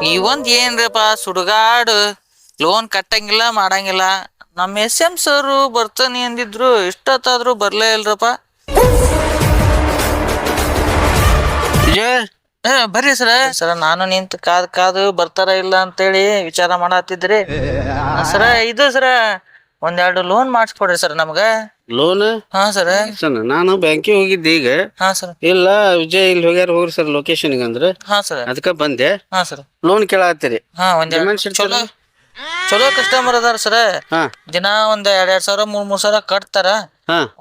ಈ ಒಂದ್ ಏನ್ರಪ್ಪ ಸುಡುಗಾಡು ಲೋನ್ ಕಟ್ಟಂಗಿಲ್ಲ ಮಾಡಂಗಿಲ್ಲ. ನಮ್ಮ SM ಸರ್ ಬರ್ತಾನೆ ಅಂದಿದ್ರು, ಇಷ್ಟೊತ್ತಾದ್ರೂ ಬರ್ಲೇ ಇಲ್ರಪ್ಪ. ಬರ್ರಿ ಸರ ನಾನು ನಿಂತು ಕಾದು ಬರ್ತಾರ ಇಲ್ಲ ಅಂತೇಳಿ ವಿಚಾರ ಮಾಡತ್ತಿದ್ರಿ. ಸರ ಇದು ಸರ ಒಂದೆರಡು ಲೋನ್ ಮಾಡಿಸ್ಕೊಡ್ರಿ ಸರ್ ನಮ್ಗ. ಲೋನ್? ಹಾ ಸರ್. ನಾನು ಬ್ಯಾಂಕಿಗೆ ಹೋಗಿದ್ದೆ ಈಗ. ಹಾ ಸರ್. ಇಲ್ಲ ವಿಜಯ್ ಇಲ್ಲಿ ಹೋಗ್ಯಾರ ಹೋಗ್ರಿ ಸರ್ ಲೊಕೇಶನ್ಗೆ ಅಂದ್ರೆ. ಹಾ ಸರ್. ಅದಕ್ಕ ಬಂದೆ. ಹಾ ಸರ್. ಲೋನ್ ಕೇಳತ್ತೀರಿ? ಹಾ ಒಂದೆರಡು ಚಲೋ ಕಸ್ಟಮರ್ ಅದಾರ ಸರ್. ದಿನ ಒಂದ್ 2,000 3,000 ಸಾವಿರ ಕಟ್ತಾರ.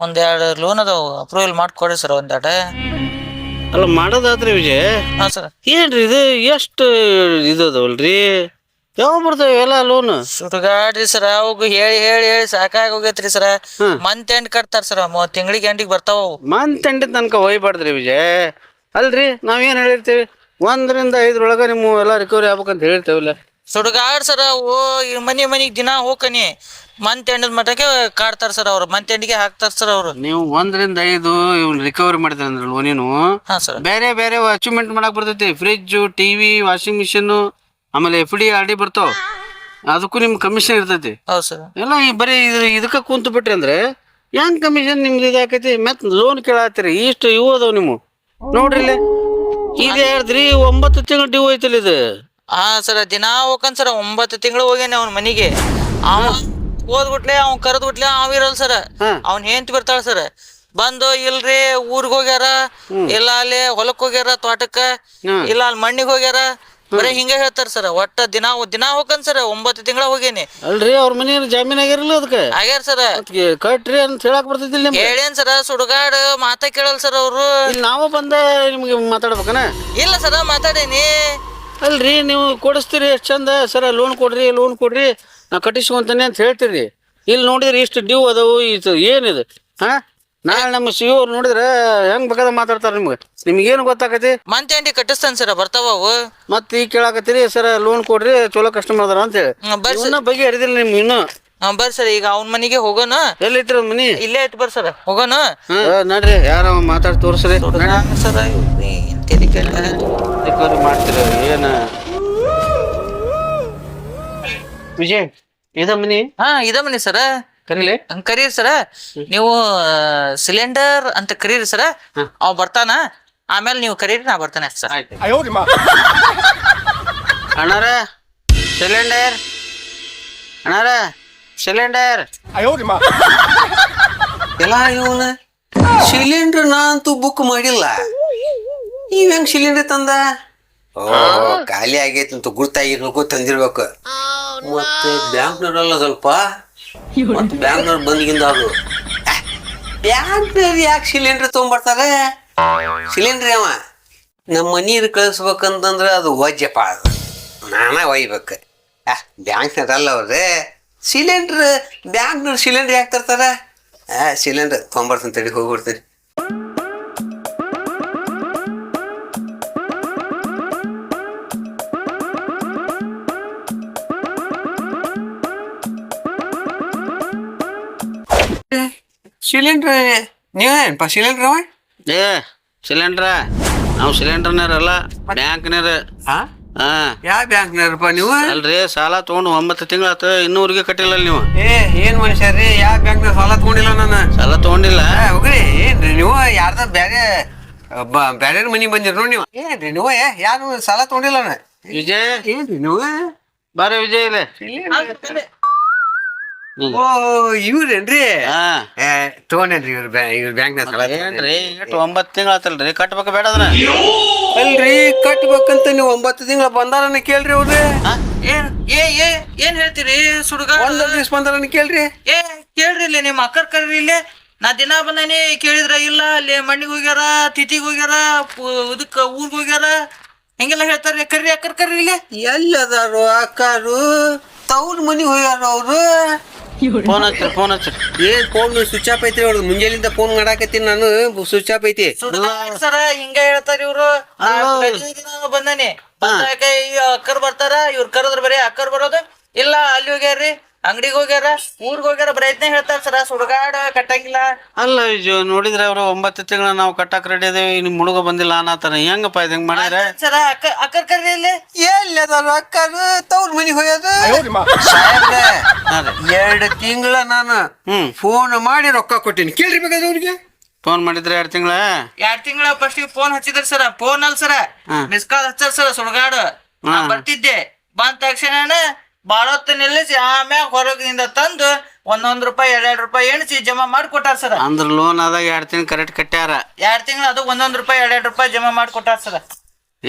ಒಂದೆರಡು ಲೋನ್ ಅದಾವ, ಅಪ್ರೂವಲ್ ಮಾಡ್ಕೊಡ್ರಿ ಸರ್ ಒಂದೆರಡು. ಅಲ್ಲ ಮಾಡೋದಾದ್ರಿ ವಿಜಯ್. ಹಾ ಸರ್. ಏನ್ರಿ ಇದು ಎಷ್ಟು ಇದು ಅದಾವಲ್ರಿ? ಯಾವ ಬರ್ತಾವ ಎಲ್ಲ ಲೋನ್? ಸುಡುಗಾಡ್ರಿ ಸರ್, ಅವಾಗ ಹೇಳಿ ಹೇಳಿ ಹೇಳಿ ಸಾಕಾಗಿ ಹೋಗೈತ್ರಿ ಸರ್. ಮಂತ್ ಎಂಡ್ ಕಟ್ತಾರ ಸರ್, ತಿಂಗಳಿಗೆ ಎಂಡಿಗೆ ಬರ್ತಾವ. ಮಂತ್ ಎಂಡ್ ತನಕ ಒಯ್ಬಾರ್ದ್ರಿ ವಿಜಯ್. ಅಲ್ರಿ ನಾವೇನ್ ಹೇಳಿರ್ತೀವಿ, 1 ರಿಂದ 5 ಒಳಗ ನಿಮ್ಮ ಎಲ್ಲ ರಿಕವರಿ ಆಗ್ಬೇಕಂತ ಹೇಳಿರ್ತೇವಲ್ಲ. ಸುಡುಗಾಡ್ ಸರ್, ಅವು ಮನಿಗ್ ದಿನ ಹೋಗ್ಕನಿ ಮಂತ್ ಎಂಡ್ ಮಟ್ಟಕ್ಕೆ ಕಾಡ್ತಾರ ಸರ್. ಅವ್ರು ಮಂತ್ ಎಂಡ್ಗೆ ಹಾಕ್ತಾರ ಸರ್ ಅವ್ರು. ನೀವು 1 ರಿಂದ 5 ರಿಕವರಿ ಮಾಡಿದ್ರಿ ಅಂದ್ರೆ ಲೋನಿನು ಬೇರೆ ಬೇರೆ ಅಚೀವ್ಮೆಂಟ್ ಮಾಡಕ್ ಬರ್ತೈತಿ. ಫ್ರಿಜ್, ಟಿವಿ, ವಾಷಿಂಗ್ ಮಿಷಿನ್, ಆಮೇಲೆ FD RD ಬರ್ತಾವ. ಅದಕ್ಕೂ ನಿಮ್ ಕಮಿಷನ್ ಇರ್ತೈತಿ. ಹೌದು ಸರ್. ಎಲ್ಲ ಈ ಬರೀ ಇದಕ್ಕ ಕುಂತು ಬಿಟ್ರಿ ಅಂದ್ರೆ ಹೆಂಗ್ ಕಮಿಷನ್ ನಿಮ್ದು ಇದಾಕೈತಿ? ಮತ್ ಲೋನ್ ಕೇಳತ್ತೀರಿ, ಇಷ್ಟು ಇವು ಅದಾವ ನಿಮ್ಮ ನೋಡ್ರಿ ಇಲ್ಲಿ. ಇದು ಹೇಳಿದ್ರಿ 9 ತಿಂಗಳು ಡ್ಯೂ ಐತಿಲ್ಲ ಇದು. ಹಾ ಸರ್, ದಿನ ಹೋಗನ್ ಸರ್. 9 ತಿಂಗಳು ಹೋಗ್ಯಾನೆ ಅವ್ನ ಮನಿಗೆ. ಅವ ಓದ್ಬಿಟ್ಲೆ, ಅವ್ನ್ ಕರೆದ್ಬಿಟ್ಲೆ, ಅವಿರಲ್ ಸರ್. ಅವ್ನ ಹೆಂಡತಿ ಬರ್ತಾಳ ಸರ್. ಬಂದು ಇಲ್ರಿ ಊರ್ಗ್ ಹೋಗ್ಯಾರ, ಇಲ್ಲ ಅಲ್ಲಿ ಹೊಲಕ್ ಹೋಗ್ಯಾರ ತೋಟಕ್ಕ, ಇಲ್ಲ ಅಲ್ಲಿ ಮಣ್ಣಿಗೆ ಹೋಗ್ಯಾರ, ಬರೀ ಹಿಂಗ ಹೇಳ್ತಾರ ಸರ್. ಒಟ್ಟ ದಿನ ಹೋಗನ್ ಸರ್. 9 ತಿಂಗಳ ಹೋಗೇನಿ. ಅಲ್ರಿ ಅವ್ರ ಮನಿ ಜಾಮೀನ್ ಆಗಿರಲ್ಲ ಅದಕ್ಕೆ? ಆಗ್ಯಾರ ಸರ್. ಕಟ್ರಿ ಅಂತ ಹೇಳಕ್ ಬರ್ತೈತಿಲ್ಲ ನಿಮ್ಗೆ? ಹೇಳೇನ್ ಸರ್, ಸುಡುಗಾಡ್ ಮಾತಾ ಕೇಳಲ್ ಸರ್ ಅವ್ರು. ನಾವು ಬಂದ ನಿಮ್ಗೆ ಮಾತಾಡ್ಬೇಕನ? ಇಲ್ಲ ಸರ್, ಮಾತಾಡೇನಿ. ಅಲ್ರಿ ನೀವು ಕೊಡಿಸ್ತೀರಿ ಎಷ್ಟು ಚಂದ ಸರ, ಲೋನ್ ಕೊಡ್ರಿ ನಾ ಕಟ್ಟಿಸ್ಕೊಂತಾನೆ ಅಂತ ಹೇಳ್ತೀರಿ. ಇಲ್ಲಿ ನೋಡಿದ್ರಿ ಇಷ್ಟು ಡ್ಯೂ ಅದಾವು, ಇದು ಏನಿದು? ನಾಳೆ ನಮ್ಮ CEO ಅವ್ರು ನೋಡಿದ್ರೆ ಹೆಂಗ್ ಬೇಕಾದ ಮಾತಾಡ್ತಾರ ನಿಮ್ಗೇನು ಗೊತ್ತಾಕತಿ? ಮಂತ್ ಎಂಡಿ ಕಟ್ಟಿಸ್ತಾನ ಸರ್, ಬರ್ತಾವ ಅವು. ಮತ್ತೆ ಈಗ ಕೇಳಾಕತ್ತೀರಿ ಸರ ಲೋನ್ ಕೊಡ್ರಿ, ಚಲೋ ಕಸ್ಟಮರ್ ಅದಾರ ಅಂತ ಹೇಳಿ. ಬಗ್ಗೆ ಹರಿದಿಲ್ಲ ನಿಮ್ಗೆ ಇನ್ನು. ಬರ್ರಿ ಸರ್, ಈಗ ಅವ್ನ ಮನಿಗೆ ಹೋಗೋಣ. ಎಲ್ಲೈತ್ರ ಮನಿ? ಇಲ್ಲೇ ಐತಿ, ಬರ್ರಿ ಸರ್ ಹೋಗೋಣ. ನಡ್ರಿ, ಯಾರ ಮಾತಾಡಿ ತೋರ್ಸ್ರಿ ಸರ್. ರಿಕವರಿ ಮಾಡ್ತೀರ ಏನ? ವಿಜಯ್ ಇದ ಮನಿ? ಇದ ಮನಿ ಸರ. ಕರೀಲಿ? ಕರೀರಿ ಸರ. ನೀವು ಸಿಲಿಂಡರ್ ಅಂತ ಕರೀರಿ ಸರ, ಅವ್ ಬರ್ತಾನ. ಆಮೇಲೆ ನೀವು ಕರೀರಿ, ನಾ ಬರ್ತಾನೆ ಸರ್. ಅಣ್ಣಾರ ಸಿಲಿಂಡರ್, ಅಣ್ಣಾರ ಸಿಲಿಂಡರ್. ಎಲ್ಲ ಇವನ ಸಿಲಿಂಡರ್ ನಾ ಅಂತೂ ಬುಕ್ ಮಾಡಿಲ್ಲ. ನೀವ್ ಹೆಂಗ್ ಸಿಲಿಂಡರ್ ತಂದ? ಖಾಲಿ ಆಗೈತಿ ಅಂತ ಗುರ್ತಾಗಿರ್ಬೇಕು, ತಂದಿರ್ಬೇಕು. ಮತ್ತೆ ಬ್ಯಾಂಕ್ನವ್ರಲ್ಲ ಸ್ವಲ್ಪ, ಮತ್ತೆ ಬ್ಯಾಂಕ್ನವ್ರು ಬಂದಿಗಿಂದ ಅದು ಬ್ಯಾಂಕ್ನವ್ರು ಯಾಕೆ ಸಿಲಿಂಡರ್ ತೊಗೊಂಬರ್ತಾರೆ? ಸಿಲಿಂಡರ್ ಅವ ನಮ್ಮ ನೀರು ಕಳಿಸ್ಬೇಕಂತಂದ್ರೆ ಅದು ವಜ್ಜಪ್ಪ, ಅದು ನಾನೇ ಒಯ್ಬೇಕು. ಬ್ಯಾಂಕ್ನವ್ರಲ್ಲ ಅವ್ರೆ ಸಿಲಿಂಡ್ರ್. ಬ್ಯಾಂಕ್ನವ್ರು ಸಿಲಿಂಡ್ರ್ ಯಾಕೆ ತರ್ತಾರ? ಸಿಲಿಂಡರ್ ತೊಗೊಂಬರ್ತೀನಿ ತಡಿ, ಹೋಗ್ಬಿಡ್ತೀನಿ. ಸಿಲಿಂಡ್ರ್ ನೀವೇನಪ್ಪ ಸಿಲಿಂಡ್ರ್ ಅವ? ಸಿಲಿಂಡ್ರ ನಾವು ಸಿಲಿಂಡರ್ನಾರಲ್ಲ, ಬ್ಯಾಂಕ್ನಾರ. ಯಾವ ಬ್ಯಾಂಕ್ನಾರಪ್ಪ ನೀವು? ಅಲ್ರಿ ಸಾಲ ತಗೊಂಡು 9 ತಿಂಗಳಾತ, ಇನ್ನೂವರೆಗೆ ಕಟ್ಟಿಲ್ಲ ನೀವು. ಏನ್ ಮನುಷ್ಯರ್ರಿ, ಯಾವ ಬ್ಯಾಂಕ್ನಾಗ ಸಾಲ ತಗೊಂಡಿಲ್ಲ ನಾನು. ಸಾಲ ತಗೊಂಡಿಲ್ಲ? ಹೋಗ್ರಿ. ಏನ್ರಿ ನೀವು ಯಾರ್ದ ಬ್ಯಾರೆ ಮನಿ ಬಂದಿರಿ ನೋಡಿ ನೀವು? ಏನ್ರಿ ನೀವು ಯಾರು ಸಾಲ ತಗೊಂಡಿಲ್ಲ? ವಿಜಯ್ ಏನ್ರಿ ನೀವು? ಬಾರ ವಿಜಯ್ ಇಲ್ಲ. ಓ ಇವ್ರೇನ್ರಿ? ತಗೊಂಡೇನ್ರಿ ಇವ್ರ ಬ್ಯಾಂಕ್ನಾಗ ಸಾಲ. ಏನ್ರಿ 9 ತಿಂಗಳಾತಲ್ರಿ, ಕಟ್ಬೇಕ ಬೇಡ ಅದನ್ನ? ಅಲ್ರಿ ಕಟ್ಬೇಕಂತ ನೀವು 9 ತಿಂಗಳ ಬಂದಾರನ್ನ ಕೇಳ್ರಿ ಅವ್ರಿ. ಏನ್ ಹೇಳ್ತೀರಿ ಸುಡುಗ? 1 ದಿವ್ಸ ಬಂದಾರನ್ನ ಕೇಳ್ರಿ. ಕೇಳ್ರಿ ಇಲ್ಲಿ, ನಿಮ್ಮ ಅಕ್ಕರ್ ಕರ್ರಿ ಇಲ್ಲಿ. ನಾ ದಿನ ಬಂದಾನಿ, ಕೇಳಿದ್ರ ಇಲ್ಲ ಅಲ್ಲಿ ಮಣ್ಣಿಗೆ ಹೋಗ್ಯಾರ, ತಿಥಿಗೆ ಹೋಗ್ಯಾರ, ಇದಕ್ಕ ಊರ್ಗ್ ಹೋಗ್ಯಾರ, ಹೆಂಗೆಲ್ಲ ಹೇಳ್ತಾರ್ರಿ. ಕರ್ರಿ ಅಕ್ಕರ್ ಕರ್ರಿ ಇಲ್ಲಿ. ಎಲ್ಲದಾರು ಅಕ್ಕಾರು? ತವ್ರ ಮನಿಗೆ ಹೋಗ್ಯಾರ ಅವ್ರು. ಫೋನ್ ಹಚ್ರಿ. ಏನ್ ಫೋನ್ ಸ್ವಿಚ್ ಆಫ್ ಐತ್ರಿ ಅವ್ರದ್ದು? ಮುಂಜಾನಿಂದ ಫೋನ್ ಮಾಡಾಕತ್ತೀನಿ ನಾನು, ಸ್ವಿಚ್ ಆಫ್ ಐತಿ ಸರ. ಹಿಂಗ ಹೇಳ್ತಾರ ಇವ್ರು. ಬಂದಾನಿ, ಅಕ್ಕರ್ ಬರ್ತಾರ, ಇವ್ರ ಕರೆದ್ರ ಬರೀ ಅಕ್ಕರ್ ಬರೋದು ಇಲ್ಲ ಅಲ್ಲಿ ಹೋಗ್ಯಾರ್ರಿ, ಅಂಗಡಿಗೆ ಹೋಗ್ಯಾರ ಊರ್ಗ್ ಹೋಗ್ಯಾರ ಪ್ರಯತ್ನ ಹೇಳ್ತಾರ ಸರ ಸುಡುಗಾಡ ಕಟ್ಟಂಗಿಲ್ಲ. ಅಲ್ಲ ವಿಜು ನೋಡಿದ್ರೆ ಅವ್ರು 9 ತಿಂಗಳ ನಾವು ಕಟ್ಟಾಕ್ ರೆಡಿ ಅದೇವಿ ನಿಮ್ ಹುಡುಗ ಬಂದಿಲ್ಲ ಅನ್ನತಾನ ಹೆಂಗಪ್ಪ ಇದು ಹೆಂಗ್ ಮಾಡಿದ್ರೆ ಸರ ಅಕ್ಕರ್ ಕರ್ರಿ ಇಲ್ಲಿ. ಎಲ್ಲದಾರು ಅಕ್ಕರು ತವ್ರ ಮನಿಗೆ ಹೋಯೋದು. ಸಾಹೇಬ್ರೆ 2 ತಿಂಗಳ ನಾನು ಫೋನ್ ಮಾಡಿ ರೊಕ್ಕ ಕೊಟ್ಟಿನಿ, ಕೇಳ್ರಿ ಬೇಕಾದ್ರೆ ಅವ್ರಿಗೆ. ಫೋನ್ ಮಾಡಿದ್ರೆ 2 ತಿಂಗಳ 2 ತಿಂಗಳ ಫಸ್ಟ್ ಫೋನ್ ಹಚ್ಚಿದ್ರಿ ಸರ. ಫೋನ್ ಅಲ್ ಸರ ಮಿಸ್ ಕಾಲ್ ಹಚ್ಚಾರ ಸರ ಸುಡುಗಾಡು. ನಾ ಬರ್ತಿದ್ದೆ, ಬಂದ ತಕ್ಷಣ ಬಾಳ ಹೊತ್ತು ನಿಲ್ಲಿಸಿ ಆಮ್ಯಾಗ ಹೊರಗಿನಿಂದ ತಂದು 1 ರೂಪಾಯಿ 2 ರೂಪಾಯಿ ಎಣಿಸಿ ಜಮಾ ಮಾಡಿ ಕೊಟ್ಟಾರ ಸರ. ಅಂದ್ರ ಲೋನ್ ಆದಾಗ 2 ತಿಂಗಳು ಕರೆಕ್ಟ್ ಕಟ್ಟ್ಯಾರ. 2 ತಿಂಗಳ ಅದು 1 ರೂಪಾಯಿ 2 ರೂಪಾಯಿ ಜಮಾ ಮಾಡಿ ಕೊಟ್ಟಾರ ಸರ.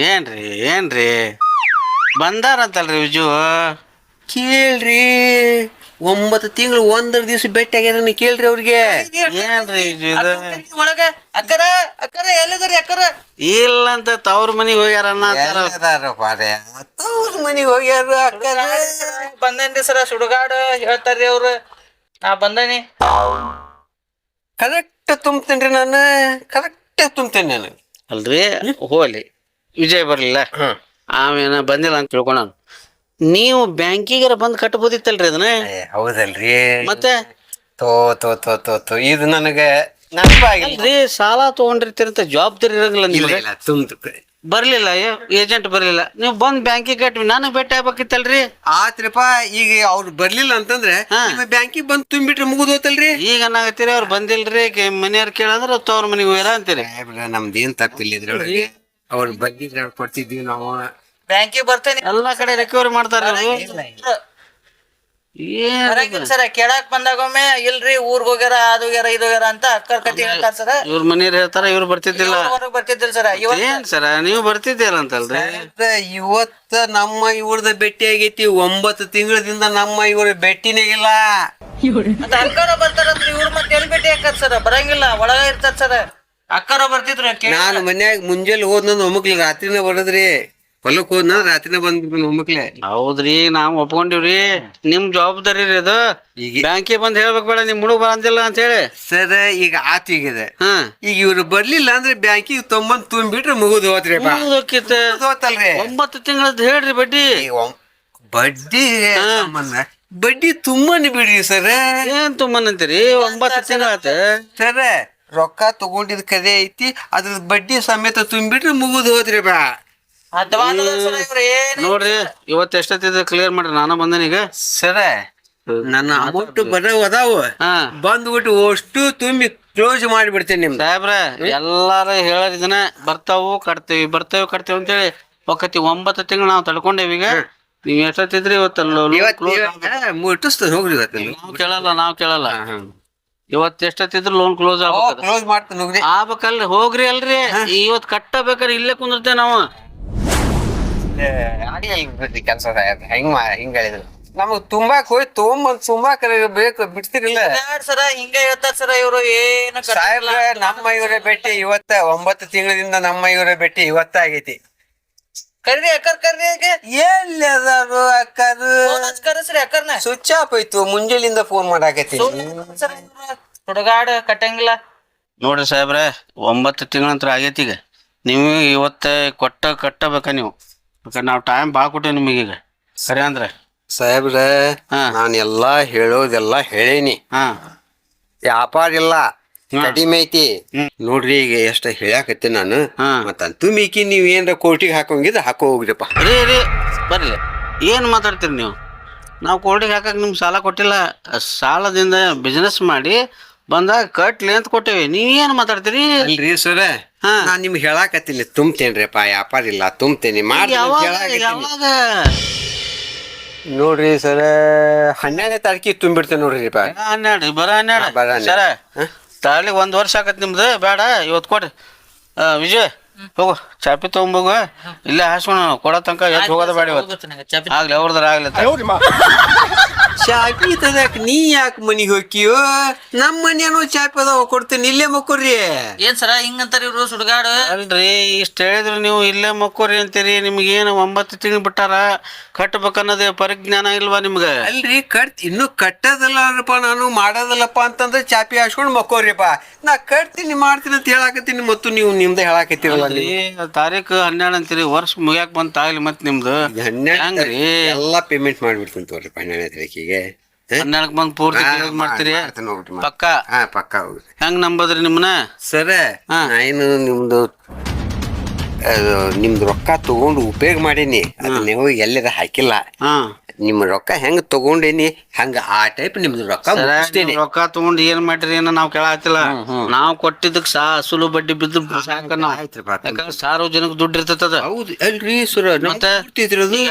ಏನ್ರಿ ಬಂದಾರಂತಲ್ರಿ ವಿಜು. ಕೇಳ್ರಿ 9 ತಿಂಗಳು 1 ದಿವ್ಸ ಭೇಟಿ ಆಗ್ಯಾರ, ಕೇಳ್ರಿ ಅವ್ರಿಗೆ. ಏನ್ರಿ ವಿಜು ಇದು ಒಳಗ ಅಕ್ಕರ ಅಕ್ಕರ ಎಲ್ಲಿದ್ರಿ ಅಕ್ಕರ? ಇಲ್ಲ ಅಂತ ತವ್ರ ಮನಿಗೆ ಹೋಗ್ಯಾರ ಅನ್ನತಾರ. ತವ್ರ ಮನಿಗೆ ಹೋಗ್ಯಾರ ಅಕ್ಕರ. ಬಂದೇನ್ರಿ ಸರ ಸುಡುಗಾಡು ಹೇಳ್ತಾರ್ರಿ ಅವ್ರು. ನಾ ಬಂದೇನಿ ಕರೆಕ್ಟ್ ತುಂಬ್ತೇನ್ರಿ ನಾನು, ಕರೆಕ್ಟ್ ತುಂಬ್ತೇನೆ ನಾನು. ಅಲ್ರಿ ಹೋಲಿ ವಿಜಯ್ ಬರ್ಲಿಲ್ಲ ಆಮೇನ ಬಂದಿಲ್ಲ ಅಂತ ತಿಳ್ಕೊಳ. ನೀವು ಬ್ಯಾಂಕಿಗಾರ ಬಂದ್ ಕಟ್ಬೋದಿತ್ತಲ್ರಿ ಅದನ್ನ. ಹೌದಲ್ರಿ ಮತ್ತೆ ತೋ ತೋ ತೋ ತೋ ತೋ ಇದು ನನಗೆ ನೆನಪಾಗಿಲ್ರಿ. ಅಲ್ರಿ ಸಾಲ ತಗೊಂಡಿರ್ತೀರಂತ ಜವಾಬ್ದಾರಿ ಇರಂಗಿಲ್ಲ ನಿಮ್ಗೆ. ತುಂಬ್ತು ಬರ್ಲಿಲ್ಲ ಏಜೆಂಟ್ ಬರ್ಲಿಲ್ಲ, ನೀವು ಬಂದ್ ಬ್ಯಾಂಕಿಗೆ ಕಟ್ವಿ ನನಗ್ ಭೇಟಿ ಆಗ್ಬೇಕಿತ್ತಲ್ರಿ. ಆತ್ರಪ್ಪ ಈಗ ಅವ್ರು ಬರ್ಲಿಲ್ಲ ಅಂತಂದ್ರೆ ಬ್ಯಾಂಕಿಗೆ ಬಂದು ತುಂಬಿಟ್ರೆ ಮುಗಿದು ಹೋತಲ್ರಿ. ಈಗ ಏನಾಗತ್ತೀರಿ ಅವ್ರು ಬಂದಿಲ್ರಿ ಮನೆಯವ್ರು ಕೇಳಂದ್ರ ತವ್ರ ಮನಿಗೆ ಹೋಗ್ಯಾರ ಅಂತೀರಿ. ನಮ್ದೇನ್ ತಪ್ಪಿಲ್ಲ ಇದ್ರೊಳಗೆ, ಅವ್ರು ಬಂದಿದ್ರೆ ಕೊಡ್ತಿದ್ವಿ ನಾವು. ಬ್ಯಾಂಕಿಗೆ ಬರ್ತೇನೆ ಎಲ್ಲಾ ಕಡೆ ರಿಕವರಿ ಮಾಡ್ತಾರ. ಸರ ಕೇಳಾಕ್ ಬಂದಾಗೊಮ್ಮೆ ಇಲ್ರಿ ಊರ್ಗ್ ಹೋಗ್ಯಾರ ಅದು ಹೋಗ್ಯಾರ ಇದು ಹೋಗ್ಯಾರ ಅಂತ ಅಕ್ಕರ್ ಕತಿ ಹೇಳ್ತಾರ ಸರ. ಇವ್ರ ಮನೆಯವ್ರು ಹೇಳ್ತಾರ ಇವ್ರು ಬರ್ತಿದ್ದಿಲ್ಲ. ಹೊರಗ್ ಬರ್ತಿದ್ದಿಲ್ಲ ಸರ. ಏನ್ ಸರ ನೀವು ಬರ್ತಿದ್ದೀರ ಅಂತಲ್ರಿ. ಇವತ್ತ ನಮ್ಮ ಇವ್ರದ ಭೇಟಿ ಆಗೈತಿ, 9 ತಿಂಗಳದಿಂದ ನಮ್ಮ ಇವ್ರ ಭೇಟಿನೇ ಇಲ್ಲ. ಮತ್ತೆ ಅಕ್ಕರ ಬರ್ತಾರಂತ್ರಿ ಇವ್ರ ಮತ್ತೆ ಎಲ್ಲಿ ಭೇಟಿ ಹಾಕರ್ ಸರ? ಬರಂಗಿಲ್ಲ, ಒಳಗ ಇರ್ತಾರ ಸರ. ಅಕ್ಕರ ಬರ್ತಿದ್ರು. ನಾನು ಮನ್ಯಾಗ ಮುಂಜಾನೆ ಹೋದ್ನಂದ್ ಒಮ್ಮಕ್ಲಿ ರಾತ್ರಿನೇ ಬರದ್ರಿ, ಹೊಲಕ್ ಹೋದ್ನ ರಾತ್ರಿನೇ ಬಂದ್ಬಿಟ್ಟು ಒಮ್ಮಕ್ಲೆ. ಹೌದ್ರಿ ನಾವ್ ಒಪ್ಕೊಂಡಿವ್ರಿ, ನಿಮ್ ಜವಾಬ್ದಾರಿ ರೀ ಅದು. ಈಗ ಬ್ಯಾಂಕಿಗೆ ಬಂದ್ ಹೇಳ್ಬೇಕು ಬೇಡ ನಿಮ್ ಹುಡುಗ ಬರಂದಿಲ್ಲ ಅಂತ ಹೇಳಿ. ಸರ್ ಈಗ ಆತಿಗಿದೆ, ಈಗ ಇವ್ರು ಬರ್ಲಿಲ್ಲ ಅಂದ್ರೆ ಬ್ಯಾಂಕಿಗೆ ತೊಂಬಂದ್ ತುಂಬಿಟ್ರೆ ಮುಗಿದು ಹೋತ್ರಿ. ಹೋತಲ್ರಿ 9 ತಿಂಗಳದ್ದು ಹೇಳ್ರಿ ಬಡ್ಡಿ. ಬಡ್ಡಿ ಬಡ್ಡಿ ತುಂಬಾನೇ ಬಿಡ್ರಿ ಸರ್. ಏನ್ ತುಂಬನಂತೀರಿ 9 ತಿಂಗಳಾತ ಸರ್. ರೊಕ್ಕ ತಗೊಂಡಿದ್ ಕದೆ ಐತಿ, ಅದ್ರ ಬಡ್ಡಿ ಸಮೇತ ತುಂಬಿಟ್ರೆ ಮುಗಿದು ಹೋದ್ರಿ ಬಾ. ನೋಡ್ರಿ ಇವತ್ತು ಎಷ್ಟೊತ್ತಿದ ಕ್ಲಿಯರ್ ಮಾಡ್ರಿ, ನಾನು ಬಂದೇನೀಗ. ಸರ ನನ್ನ ಅಮೌಂಟ್ ಬರೋ ಅದಾವ, ಬಂದ್ಬಿಟ್ಟು ಅಷ್ಟು ತುಂಬಿ ಕ್ಲೋಸ್ ಮಾಡಿಬಿಡ್ತೇನೆ. ನಿಮ್ ಸಾಹೇಬ್ರ ಎಲ್ಲಾರು ಹೇಳೋದಿನ ಬರ್ತಾವು ಕಟ್ತೇವಿ ಬರ್ತಾವೆ ಕಟ್ತೇವಿ ಅಂತೇಳಿ ಒಕ್ಕತಿ 9 ತಿಂಗಳು ನಾವು ತಡ್ಕೊಂಡೇವಿ. ಈಗ ನೀವ್ ಎಷ್ಟೊತ್ತಿದ್ರಿ ಮುಟ್ಟಿಸ್ತೇನೆ ಹೋಗ್ರಿ. ನಾವ್ ಕೇಳಲ್ಲ ಇವತ್ತು ಎಷ್ಟೊತ್ತಿದ್ರು ಲೋನ್ ಕ್ಲೋಸ್ ಕ್ಲೋಸ್ ಮಾಡ್ತೇನೆ ಹೋಗ್ರಿ. ಆಗ್ಬೇಕಲ್ರಿ ಹೋಗ್ರಿ ಅಲ್ರಿ. ಇವತ್ ಕಟ್ಟಬೇಕಾದ್ರೆ ಇಲ್ಲೇ ಕುಂದಿರ್ತೇವೆ ನಾವು. ಕೆಲಸ ಹಿಂಗ ಹೇಳಿದ್ರು ನಮಗ್ ತುಂಬಾಕ್ ಹೋಗಿ ತೊಗೊಂಬಂದ್ ತುಂಬಾಕ್ ಬೇಕು ಬಿಡ್ತಿರಿಲ್ಲ ಸರ. ಹಿಂಗ ಹೇಳ್ತಾರ ಸರ ಇವ್ರು. ಏನು ಸಾಹೇಬ್ರ ನಮ್ಮ ಇವರ ಭೇಟಿ ಇವತ್ತ 9 ತಿಂಗಳಿಂದ ನಮ್ಮ ಇವರ ಭೇಟಿ ಇವತ್ತ ಆಗೈತಿ. ಕರ್ರಿ ಅಕ್ಕರ್ ಕರ್ರಿ. ಎಲ್ಲದಾರು ಅಕ್ಕರು ಕರೆಸ್ರಿ ಅಕ್ಕರ್ನ. ಸ್ವಿಚ್ ಆಫ್ ಆಯ್ತು, ಮುಂಜಾನಿಂದ ಫೋನ್ ಮಾಡಾಕೈತಿ. ಹುಡುಗಾಡ ಕಟ್ಟಂಗಿಲ್ಲ. ನೋಡ್ರಿ ಸಾಹೇಬ್ರ 9 ತಿಂಗಳಂತ್ರ ಆಗೈತಿ. ಈಗ ನೀವು ಇವತ್ತ ಕಟ್ಟಬೇಕ ನೀವು. ನಾವು ಟೈಮ್ ಭಾಳ ಕೊಟ್ಟೇವಿ ನಿಮಗೀಗ. ಸರಿ ಅಂದ್ರೆ ಸಾಹೇಬ್ರ ನಾನು ಎಲ್ಲಾ ಹೇಳೋದೆಲ್ಲ ಹೇಳೇನಿ. ವ್ಯಾಪಾರ ಇಲ್ಲ, ಕಡಿಮೆ ಐತಿ ನೋಡ್ರಿ. ಈಗ ಎಷ್ಟ ಹೇಳಾಕತ್ತಿ ನಾನು. ಮತ್ತ ತುಮಿಕಿ ನೀವ್ ಏನ್ರ ಕೋರ್ಟಿಗೆ ಹಾಕೋಂಗಿದ್ರೆ ಹಾಕೋ ಹೋಗ್ರಿಪ್ಪ. ರೀ ಬರ್ಲಿ ಏನ್ ಮಾತಾಡ್ತೀರಿ ನೀವು? ನಾವು ಕೋರ್ಟಿಗೆ ಹಾಕಕ್ ನಿಮ್ಗೆ ಸಾಲ ಕೊಟ್ಟಿಲ್ಲ. ಸಾಲದಿಂದ ಬಿಸ್ನೆಸ್ ಮಾಡಿ ಬಂದಾಗ ಕಟ್ಲಿ ಅಂತ ಕೊಟ್ಟೇವಿ. ನೀವೇನ್ ಮಾತಾಡ್ತೀರಿ? ಅಲ್ರಿ ಸರ ನಾನ್ ನಿಮ್ಗೆ ಹೇಳಾಕತ್ತೀನಿ ತುಂಬ್ತೇನ್ರಿಪ್ಪ, ವ್ಯಾಪಾರ ಇಲ್ಲ ತುಂಬ್ತೇನಿ ಯಾವಾಗ ನೋಡ್ರಿ ಸರ 12ನೇ ತಾರೀಕಿಗೆ ತುಂಬಿಡ್ತೇನೆ ನೋಡ್ರಿ. 12 ಸರ ತಾಳಿ 1 ವರ್ಷ ಆಗತ್ ನಿಮ್ದು. ಬೇಡ ಇವತ್ತು ಕೊಡ್ರಿ. ವಿಜಯ್ ಹೋಗು ಚಾಪಿ ತಗೊಂಬೋಗ, ಇಲ್ಲೇ ಹಾಸ್ಕೊಣ ಕೊಡೋ ತನಕ ಎದ್ದು ಹೋಗೋದ ಬೇಡ ಇವತ್ತು. ಆಗ್ಲಿ ಅವ್ರದ್ರ ಆಗ್ಲಿ. ಚಾಪಿ ತದಕ್ ನೀ ಯಾಕೆ ಮನಿಗೆ ಹೋಗಿಯೋ? ನಮ್ಮ ಮನೇನೋ ಚಾಪಿ ಅದಾವ ಕೊಡ್ತೇನೆ, ಇಲ್ಲೇ ಮಕ್ಕೋರಿ. ಏನ್ ಸರ ಹಿಂಗಂತಾರ ಇವ್ರು ಸುಡುಗಾಡು? ಅಲ್ರಿ ಇಷ್ಟ ಹೇಳಿದ್ರು ನೀವು ಇಲ್ಲೇ ಮಕ್ಕೋರಿ ಅಂತೀರಿ. ನಿಮ್ಗೇನು 9 ತಿಂಗಳು ಬಿಟ್ಟಾರ, ಕಟ್ಬೇಕನ್ನೋದೇ ಪರಿಜ್ಞಾನ ಇಲ್ವಾ ನಿಮ್ಗ? ಅಲ್ರಿ ಇನ್ನು ಕಟ್ಟೋದಲ್ಲಪ್ಪ, ನಾನು ಮಾಡೋದಲ್ಲಪ್ಪ ಅಂತಂದ್ರೆ ಚಾಪಿ ಹಾಸ್ಕೊಂಡು ಮಕ್ಕೋರಿಪ್ಪ. ನಾ ಕಟ್ತೀನಿ ಮಾಡ್ತೀನಿ ಅಂತ ಹೇಳಾಕತ್ತೀನಿ, ಮತ್ತು ನೀವು ನಿಮ್ದ ಹೇಳಾಕತ್ತೀರಲ್ಲ. ತಾರೀಕು 12 ಅಂತೀರಿ, ವರ್ಷ ಮುಗ್ಯಾಕ್ ಬಂತ ಆಗ್ಲಿ ಮತ್ ನಿಮ್ದು 12 ಎಲ್ಲಾ ಪೇಮೆಂಟ್ ಮಾಡ್ಬಿಡ್ತೀನಿ ತೋರಿ 12ನೇ ತಾರೀಕಿಗೆ. 12ಕ್ಕೆ ಬಂದು ಪೂರ್ತಿ ಕ್ಲೋಸ್ ಮಾಡ್ತೀರಿ ಪಕ್ಕ ಹಾ ಪಕ್ಕ ಹೋಗ್ರಿ. ಹೆಂಗ್ ನಂಬದ್ರಿ ನಿಮ್ಮನ್ನ? ಸರ ಹಾ. ನಾನು ನಿಮ್ದು ರೊಕ್ಕ ತಗೊಂಡು ಉಪಯೋಗ ಮಾಡೀನಿ, ಅದು ನೀವು ಎಲ್ಲದ ಹಾಕಿಲ್ಲ. ಹಾ ನಿಮ್ಮ ರೊಕ್ಕ ಹೆಂಗ್ ತಗೊಂಡೇನಿ ಹಂಗ ಆ ಟೈಪ್ ನಿಮ್ದು ರೊಕ್ಕ ಮುಗಿಸ್ತೇನೆ. ರೊಕ್ಕ ತಗೊಂಡು ಏನ್ ಮಾಡ್ರಿ ಏನೋ ನಾವ್ ಕೇಳಾತಿಲ್ಲ. ನಾವ್ ಕೊಟ್ಟಿದ್ದಕ್ ಅಸುಲು ಬಡ್ಡಿ ಬಿದ್ದು ಸಾಕ ನಾವ್. ಯಾಕಂದ್ರೆ ಸಾರ್ವಜನಿಕ ದುಡ್ಡು ಇರ್ತದ. ಹೌದು ಅಲ್ರಿ ಸರ್, ಮತ್ತೆ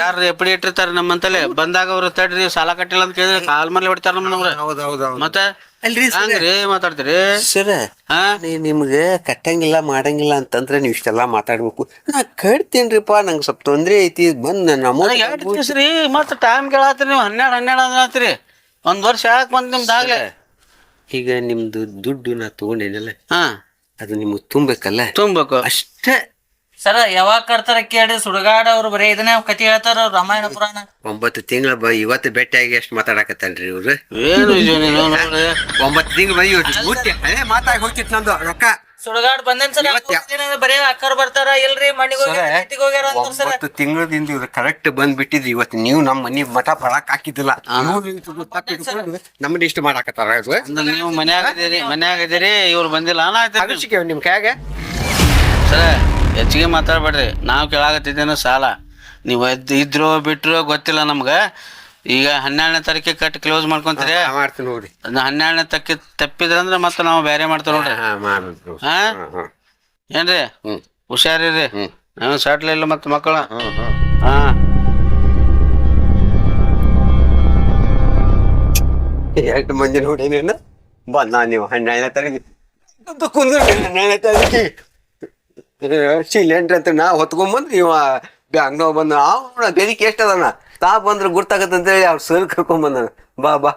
ಯಾರು ಎಪ್ಪಡಿ ಇಟ್ಟಿರ್ತಾರ ನಮ್ಮಂತಲೇ ಬಂದಾಗ ಅವ್ರು ತಡ್ರಿ ಸಾಲ ಕಟ್ಟಿಲ್ಲ ಅಂತ ಕೇಳಿದ್ರೆ ಕಾಲ್ ಮೇಲೆ ಹೊಡಿತಾರ ನಮ್ಮನ್ನ. ಮತ್ತೆ ಅಲ್ರಿ ಹಂಗ್ರಿ ಮಾತಾಡ್ತೀರಿ ಸರ? ನಿಮ್ಗೆ ಕಟ್ಟಂಗಿಲ್ಲ ಮಾಡಂಗಿಲ್ಲ ಅಂತಂದ್ರೆ ನೀವು ಇಷ್ಟೆಲ್ಲಾ ಮಾತಾಡ್ಬೇಕು. ನಾ ಕಟ್ತೇನ್ರಿಪ್ಪ, ನಂಗೆ ಸ್ವಲ್ಪ ತೊಂದ್ರೆ ಐತಿ ಬಂದ್ ರಿ ಮತ್ತ ಟೈಮ್ ಕೇಳತ್ರಿ ನೀವು 12 ಅಂದ್ರಿ. 1 ವರ್ಷ ಯಾಕೆ ಬಂದ್ ನಿಮ್ದಾಗ್ಲೆ? ಈಗ ನಿಮ್ದು ದುಡ್ಡು ನಾ ತಗೊಂಡೇನಲ್ಲ, ಹಾ ಅದು ನಿಮ್ಗೆ ತುಂಬಬೇಕಲ್ಲ, ತುಂಬಬೇಕು ಅಷ್ಟೇ. ಸರ ಯಾವಾಗ ಕಟ್ತಾರ ಕೇಳಿ ಸುಡಗಾಡ ಅವ್ರು ಬರೀ ಇದನ್ನೇ ಕತಿ ಹೇಳ್ತಾರ ಅವ್ರು ರಾಮಾಯಣ ಪುರಾಣ. 9 ತಿಂಗಳ ಇವತ್ತು ಭೇಟಿಯಾಗಿ ಎಷ್ಟು ಮಾತಾಡಕತ್ತನ್ರಿ ಇವ್ರು. ಏನು ಇದು ನೀನು ನೋಡ್ರಿ 9 ತಿಂಗಳು ಹಳೆ ಮಾತಾಗಿ ಹೋಗ್ತಿತ್ತು ನಂದು ರೊಕ್ಕ. ಸುಡಗಾಡ್ ಬಂದೇನ್ ಸರ್, ಬರೀ ಅಕ್ಕರ್ ಬರ್ತಾರ ಇಲ್ರಿ ಮಣ್ಣಿಗೆ ಹೋಗ್ಯಾರ ಅಂತಾರ ಸರ್. 9 ತಿಂಗಳದಿಂದ ಇವ್ರು ಕರೆಕ್ಟ್ ಬಂದ್ ಬಿಟ್ಟಿದ್ರಿ. ಇವತ್ತು ನೀವು ನಮ್ಮ ಮನಿ ಮಠ ಬರಾಕ್ ಹಾಕಿದ್ದಿಲ್ಲ, ನಮ್ಮನ್ನ ಇಷ್ಟ ಮಾಡಾಕತ್ತಾರ. ನೀವು ಮನ್ಯಾಗ ಇದೀರಿ ಇವ್ರು ಬಂದಿಲ್ಲ ಅನಿಸಿಕೆ ನಿಮ್ ಕೈಯಾಗ. ಸರ ಹೆಚ್ಚಿಗೆ ಮಾತಾಡ್ಬೇಡ್ರಿ, ನಾವು ಕೇಳಾಕತ್ತಿದ್ದೇನು ಸಾಲ. ನೀವು ಇದ್ರು ಬಿಟ್ರು ಗೊತ್ತಿಲ್ಲ ನಮ್ಗ. ಈಗ 12ನೇ ತಾರೀಕಿಗೆ ಕಟ್ಟಿ ಕ್ಲೋಸ್ ಮಾಡ್ಕೊಂತೀರಿ. ಮಾಡ್ತೀನಿ ನೋಡ್ರಿ. 12ನೇ ತಪ್ಪಿದ್ರಂದ್ರೆ ಮತ್ತೆ ನಾವು ಬೇರೆ ಮಾಡ್ತೇವೆ ನೋಡ್ರಿ. ಹಾ ಏನ್ರಿ ಹುಷಾರಿರಿ. ನಾವು ಸಟ್ಲ ಇಲ್ಲ ಮತ್ತೆ ಮಕ್ಕಳ. ಹಾ ಎಷ್ಟು ಮಂದಿ ನೋಡಿ ನೀನು ಬಂದ ನೀವು 12ನೇ ತಾರೀಕು ಕುಂದ್ರಿ. 12ನೇ ತಾರೀಕಿ ಸಿಲಿಂಡ್ರ್ ಅಂತ ನಾ ಹೊತ್ಕೊಂಬಂದ್ರಿ ಇವ ಬ್ಯಾಂಗ್ನವ್ ಬಂದ ಅವ್ನ ಬೇಡಿಕೆ ಎಷ್ಟದನ ತಾ ಬಂದ್ರೆ ಗುರ್ತಾಗತ್ತಂತೇಳಿ ಅವ್ರು ಸರ್ ಕರ್ಕೊಂಡ್ ಬಂದ. ಬಾ